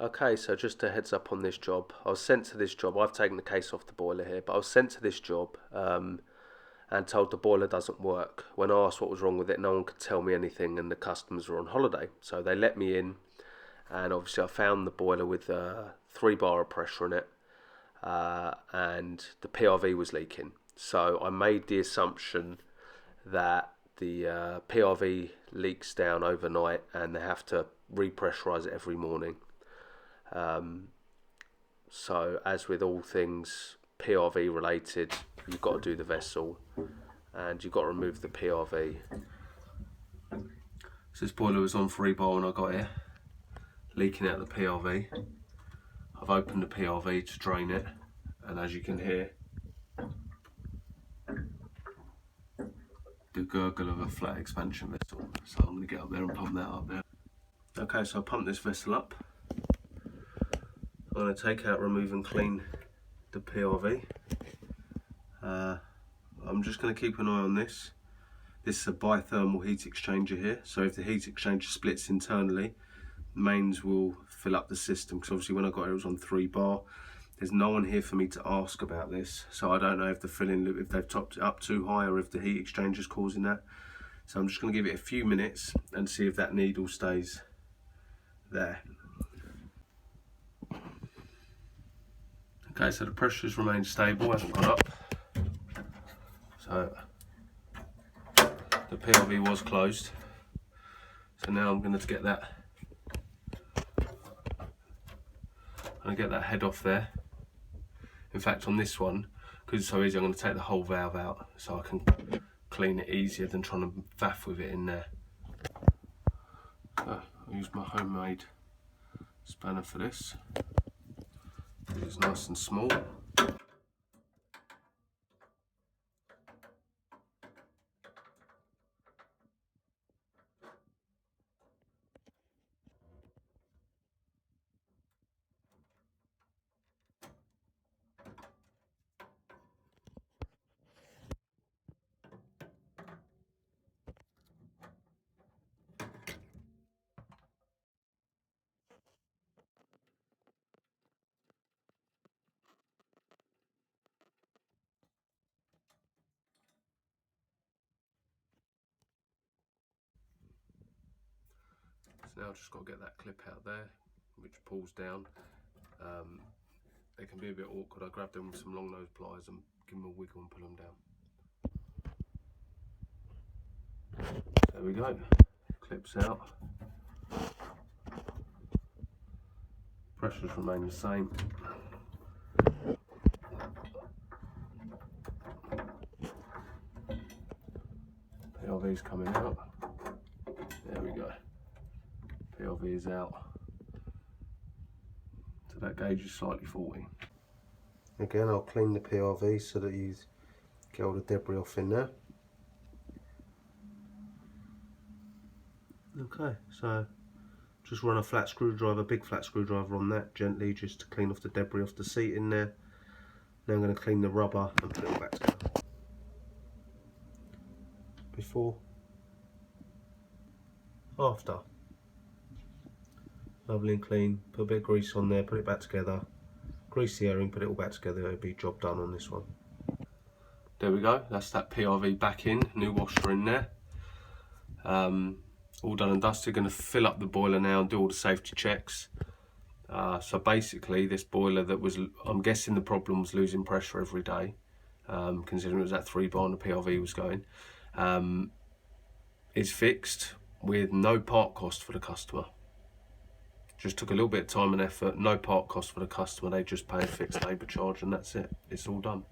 Okay, so just a heads up on this job. I was sent to this job. I've taken the case off the boiler here, but I was sent to this job and told the boiler doesn't work. When I asked what was wrong with it, no one could tell me anything, and the customers were on holiday. So they let me in, and obviously I found the boiler with 3 bar of pressure in it, and the PRV was leaking. So I made the assumption that the PRV leaks down overnight, and they have to repressurize it every morning. So as with all things PRV related, you've got to do the vessel and you've got to remove the PRV. So this boiler was on 3 bar when I got here, leaking out the PRV. I've opened the PRV to drain it, and as you can hear, the gurgle of a flat expansion vessel. So I'm going to get up there and pump that up there. Okay, so I pumped this vessel up. I'm going to take out, remove and clean the PRV. I'm just going to keep an eye on this. This is a bithermal heat exchanger here, so if the heat exchanger splits internally, mains will fill up the system, because obviously when I got here it was on 3 bar. There's no one here for me to ask about this, so I don't know if the filling loop, if they've topped it up too high or if the heat exchanger is causing that. So I'm just going to give it a few minutes and see if that needle stays there. Okay, so the pressure's remained stable, hasn't gone up. So the PRV was closed. So now I'm going to get that. I'm going to get that head off there. In fact, on this one, because it's so easy, I'm going to take the whole valve out so I can clean it easier than trying to faff with it in there. So I'll use my homemade spanner for this. It's nice and small. So now I've just got to get that clip out there, which pulls down. They can be a bit awkward. I grab them with some long nose pliers and give them a wiggle and pull them down. There we go, clips out. Pressures remain the same. PRV's coming out. There we go. PRV is out. So that gauge is slightly faulty. Again, I'll clean the PRV so that you get all the debris off in there. Okay, so just run a flat screwdriver, big flat screwdriver on that gently, just to clean off the debris off the seat in there. Now I'm going to clean the rubber and put it all back together. Before, after. Lovely and clean, put a bit of grease on there, put it back together. Grease the airing, put it all back together, it'll be job done on this one. There we go, that's that PRV back in, new washer in there. All done and dusted. Going to fill up the boiler now and do all the safety checks. So basically this boiler that was, I'm guessing the problem was losing pressure every day, considering it was at 3 bar and the PRV was going, is fixed with no part cost for the customer. Just took a little bit of time and effort, no part cost for the customer, they just pay a fixed labour charge and that's it, it's all done.